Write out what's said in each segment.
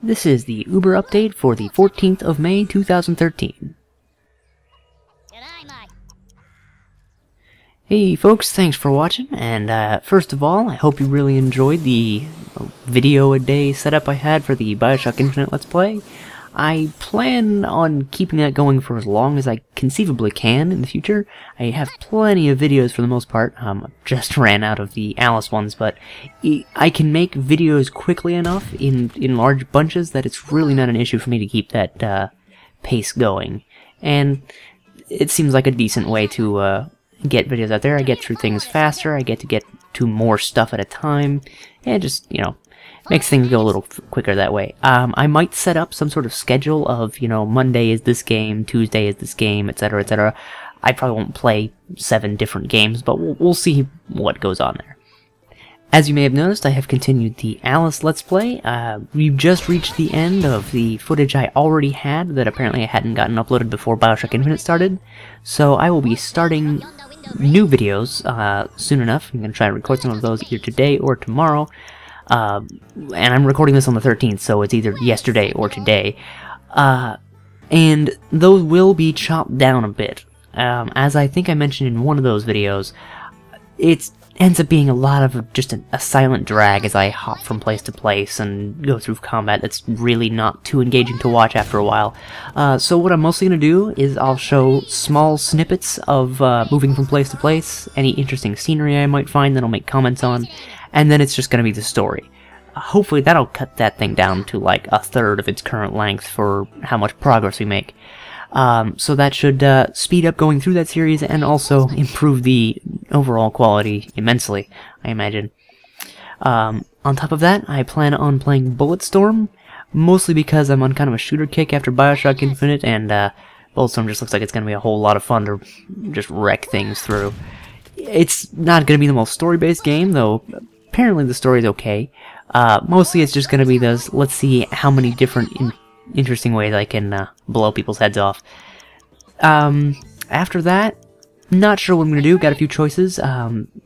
This is the Uber update for the 14th of May 2013. Hey folks, thanks for watching, and first of all, I hope you really enjoyed the video a day setup I had for the Bioshock Infinite Let's Play. I plan on keeping that going for as long as I conceivably can in the future. I have plenty of videos for the most part. Just ran out of the Alice ones, but I can make videos quickly enough in large bunches that it's really not an issue for me to keep that pace going. And it seems like a decent way to get videos out there. I get through things faster, I get to more stuff at a time, and just, you know, makes things go a little quicker that way. I might set up some sort of schedule of, you know, Monday is this game, Tuesday is this game, etc., etc. I probably won't play 7 different games, but we'll see what goes on there. As you may have noticed, I have continued the Alice Let's Play. We've just reached the end of the footage I already had that apparently I hadn't gotten uploaded before Bioshock Infinite started. So I will be starting new videos soon enough. I'm going to try and record some of those either today or tomorrow. And I'm recording this on the 13th, so it's either yesterday or today. And those will be chopped down a bit. As I think I mentioned in one of those videos, it ends up being a lot of just a silent drag as I hop from place to place and go through combat that's really not too engaging to watch after a while. So what I'm mostly going to do is I'll show small snippets of moving from place to place, any interesting scenery I might find that I'll make comments on, and then it's just going to be the story. Hopefully that'll cut that thing down to like 1/3 of its current length for how much progress we make. So that should speed up going through that series and also improve the overall quality immensely, I imagine. On top of that, I plan on playing Bulletstorm, mostly because I'm on kind of a shooter kick after Bioshock Infinite, and Bulletstorm just looks like it's going to be a whole lot of fun to just wreck things through. It's not going to be the most story-based game, though apparently the story's okay. Mostly it's just going to be those, let's see how many different interesting ways I can blow people's heads off. After that, not sure what I'm going to do, got a few choices.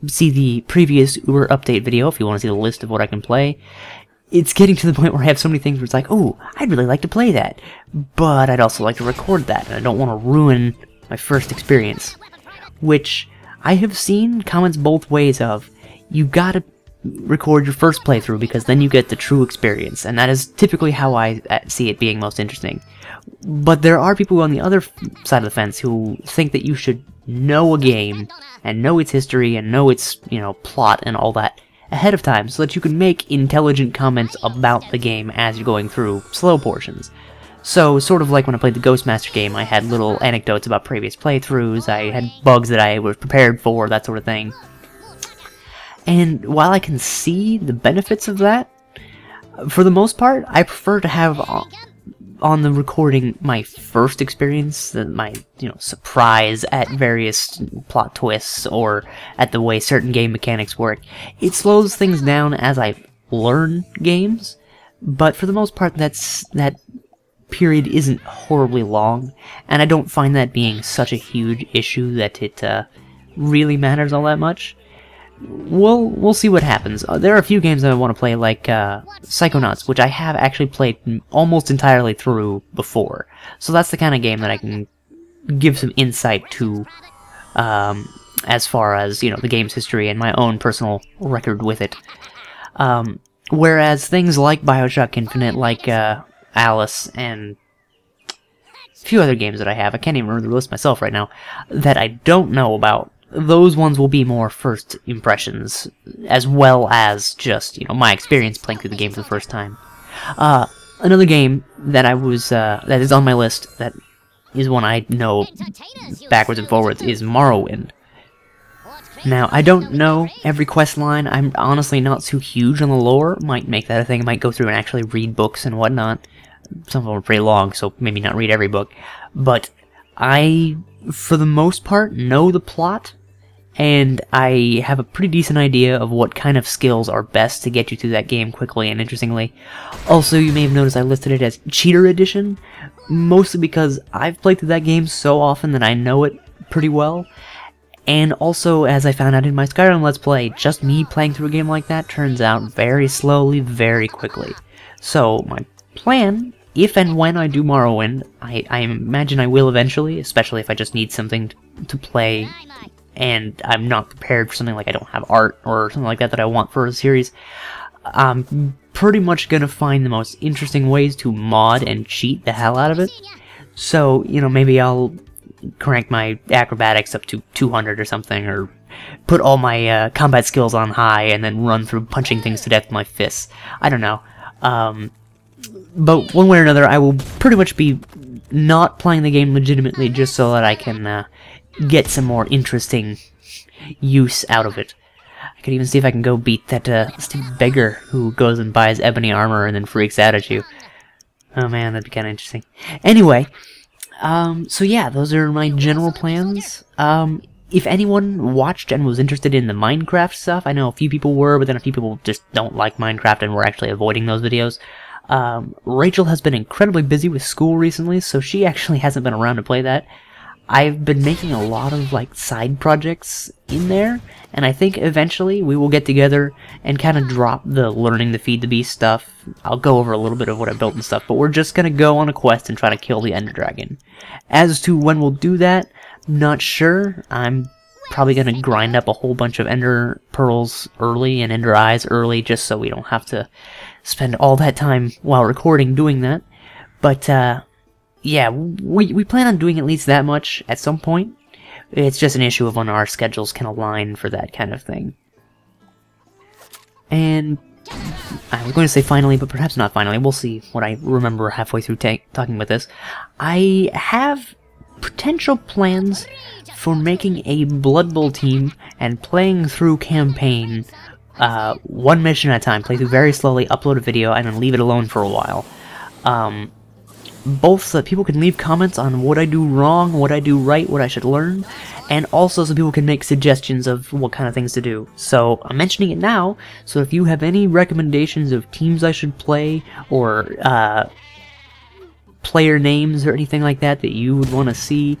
See the previous Über update video if you want to see the list of what I can play. It's getting to the point where I have so many things where it's like, oh, I'd really like to play that, but I'd also like to record that, and I don't want to ruin my first experience. Which I have seen comments both ways of. You gotta record your first playthrough because then you get the true experience, and that is typically how I see it being most interesting. But there are people on the other side of the fence who think that you should know a game and know its history and know its, you know, plot and all that ahead of time so that you can make intelligent comments about the game as you're going through slow portions. So, sort of like when I played the Ghostmaster game, I had little anecdotes about previous playthroughs, I had bugs that I was prepared for, that sort of thing. And while I can see the benefits of that, for the most part, I prefer to have on the recording my first experience, my, you know, surprise at various plot twists or at the way certain game mechanics work. It slows things down as I learn games, but for the most part, that period isn't horribly long, and I don't find that being such a huge issue that it really matters all that much. We'll see what happens. There are a few games that I want to play, like Psychonauts, which I have actually played almost entirely through before. So that's the kind of game that I can give some insight to, as far as, you know, the game's history and my own personal record with it. Whereas things like Bioshock Infinite, like Alice, and a few other games that I have, I can't even remember the list myself right now, that I don't know about, those ones will be more first impressions, as well as just, you know, my experience playing through the game for the first time. Another game that that is on my list, that is one I know backwards and forwards, is Morrowind. Now, I don't know every quest line, I'm honestly not too huge on the lore, might make that a thing, I might go through and actually read books and whatnot. Some of them are pretty long, so maybe not read every book, but I, for the most part, know the plot, and I have a pretty decent idea of what kind of skills are best to get you through that game quickly and interestingly. Also, you may have noticed I listed it as Cheater Edition, mostly because I've played through that game so often that I know it pretty well, and also, as I found out in my Skyrim Let's Play, just me playing through a game like that turns out very slowly, very quickly. So, my plan, if and when I do Morrowind, I imagine I will eventually, especially if I just need something to play and I'm not prepared for something like I don't have art or something like that I want for a series. I'm pretty much gonna find the most interesting ways to mod and cheat the hell out of it. So, you know, maybe I'll crank my acrobatics up to 200 or something, or put all my combat skills on high and then run through punching things to death with my fists. I don't know. But one way or another, I will pretty much be not playing the game legitimately just so that I can get some more interesting use out of it. I could even see if I can go beat that stupid beggar who goes and buys ebony armor and then freaks out at you. Oh man, that'd be kind of interesting. Anyway, so yeah, those are my general plans. If anyone watched and was interested in the Minecraft stuff, I know a few people were, but then a few people just don't like Minecraft and were actually avoiding those videos. Rachel has been incredibly busy with school recently, so she actually hasn't been around to play that. I've been making a lot of like side projects in there, and I think eventually we will get together and kind of drop the learning to feed the beast stuff. I'll go over a little bit of what I built and stuff, but we're just gonna go on a quest and try to kill the Ender Dragon. As to when we'll do that, not sure. I'm probably gonna grind up a whole bunch of Ender Pearls early and Ender Eyes early, just so we don't have to spend all that time while recording doing that. But yeah, we plan on doing at least that much at some point. It's just an issue of when our schedules can align for that kind of thing. And I was going to say finally, but perhaps not finally. We'll see what I remember halfway through talking about this. I have potential plans for making a Blood Bowl team and playing through campaign one mission at a time. Play through very slowly, upload a video, and then leave it alone for a while. Both so that people can leave comments on what I do wrong, what I do right, what I should learn, and also so people can make suggestions of what kind of things to do. So I'm mentioning it now, so if you have any recommendations of teams I should play, or player names or anything like that that you would want to see,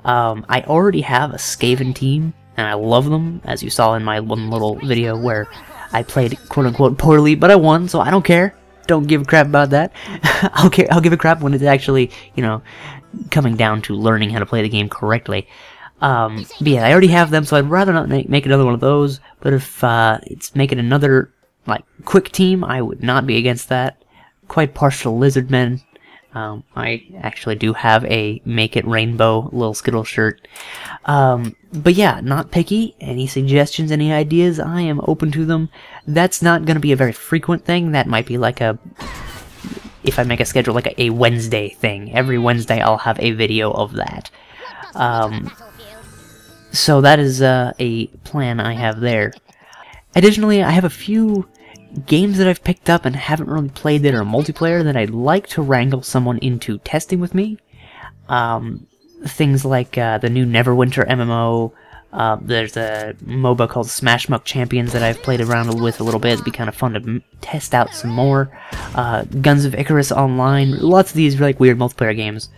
I already have a Skaven team, and I love them, as you saw in my one little video where I played quote-unquote poorly, but I won, so I don't care. Don't give a crap about that. I'll give a crap when it's actually, you know, coming down to learning how to play the game correctly. But yeah, I already have them, so I'd rather not make another one of those. But if it's making another like quick team, I would not be against that. Quite partial Lizardmen. I actually do have a Make It Rainbow little Skittle shirt. But yeah, not picky. Any suggestions, any ideas, I am open to them. That's not going to be a very frequent thing. That might be like a, if I make a schedule, like a Wednesday thing. Every Wednesday I'll have a video of that. So that is a plan I have there. Additionally, I have a few games that I've picked up and haven't really played that are multiplayer that I'd like to wrangle someone into testing with me. Things like the new Neverwinter MMO. There's a MOBA called Smash Muck Champions that I've played around with a little bit. It'd be kind of fun to test out some more. Guns of Icarus Online. Lots of these like weird multiplayer games.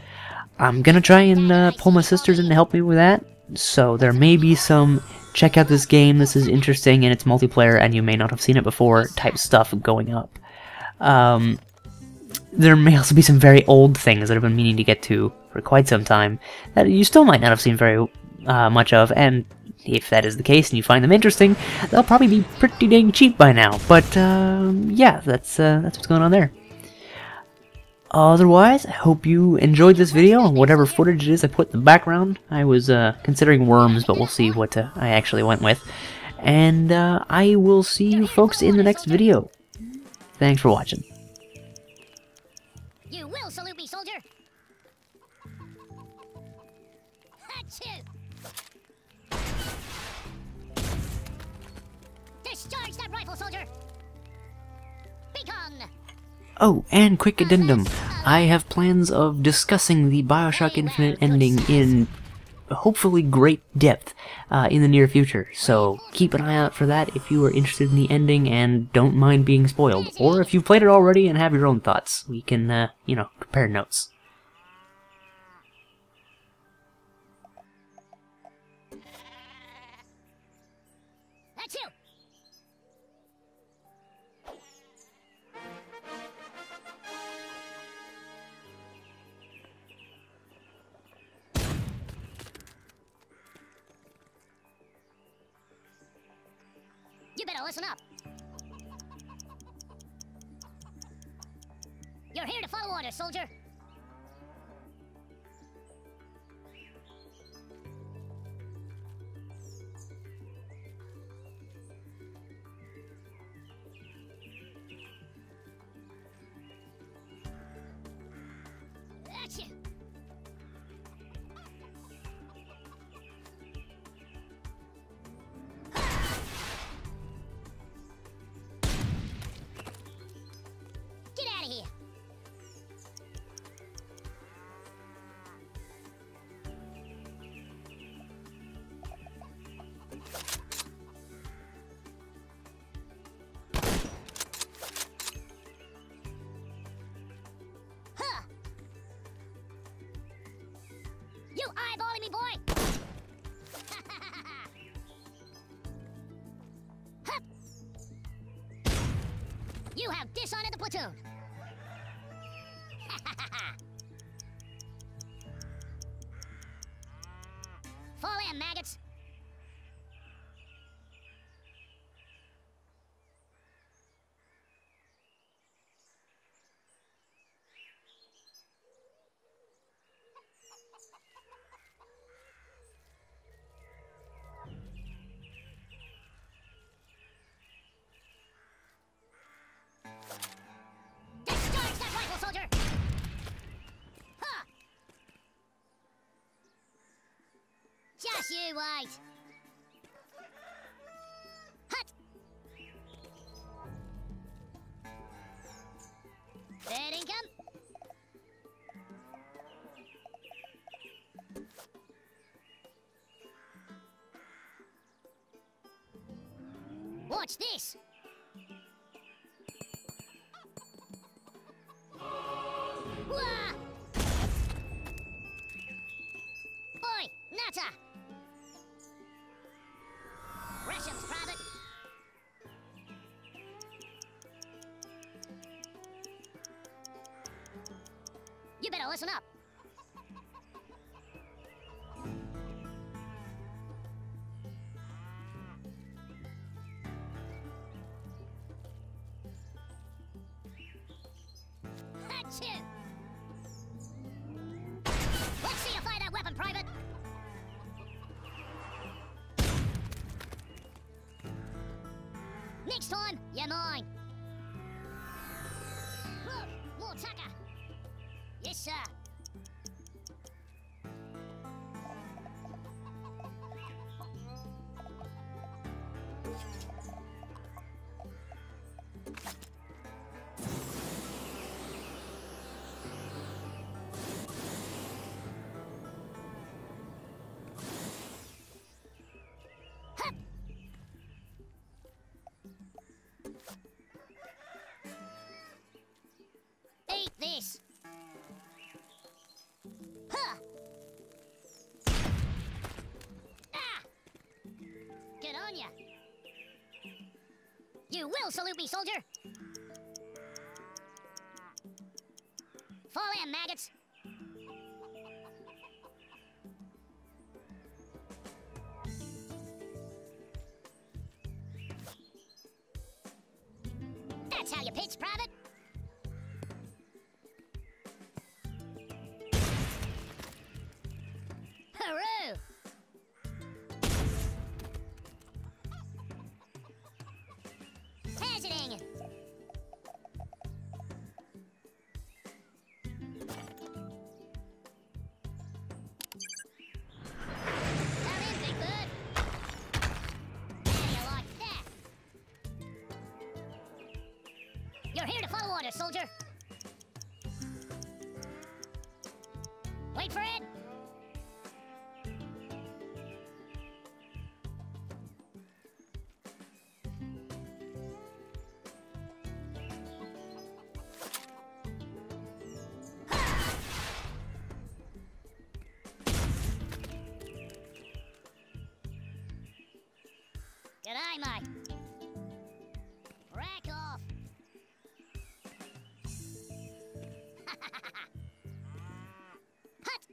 I'm gonna try and pull my sisters in to help me with that. So there may be some check out this game, this is interesting, and it's multiplayer, and you may not have seen it before type stuff going up. There may also be some very old things that I've been meaning to get to for quite some time that you still might not have seen very much of, and if that is the case and you find them interesting, they'll probably be pretty dang cheap by now. But yeah, that's what's going on there. Otherwise, I hope you enjoyed this video and whatever footage it is I put in the background. I was considering worms, but we'll see what I actually went with. And I will see you folks in the next video. Thanks for watching. You will salute me, soldier. Achoo! Discharge that rifle, soldier. Beacon. Oh, and quick addendum. I have plans of discussing the BioShock Infinite ending in hopefully great depth in the near future, so keep an eye out for that if you are interested in the ending and don't mind being spoiled. Or if you've played it already and have your own thoughts, we can, you know, compare notes. Achoo! better listen up. You're here to follow orders, soldier. Achoo! Get out of here! Huh! You eyeballing me, boy? Hup! You have dishonored the platoon. Fall in, maggots. Discharge that rifle, soldier! Huh! Just you wait! Hut! Third income! Watch this! Wah! Oi, Nata! Rations, private! You better listen up! Achoo! Let's see you fire that weapon, private! Next time, you're mine! Look, more tucker! Yes, sir! Hup! Eat this! Huh! Ah! Good on ya! You will salute me, soldier! Fall in, maggots! That's how you pitch, private! Hooroo! How's it hanging? Come in, Big Bird! How do you like that? You're here to follow orders, soldier! Wait for it! G'day, mate. Rack off. Hut!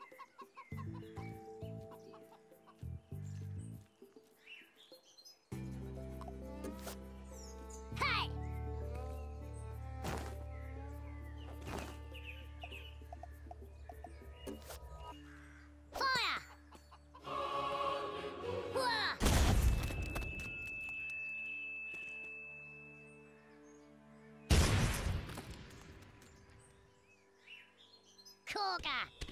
corker.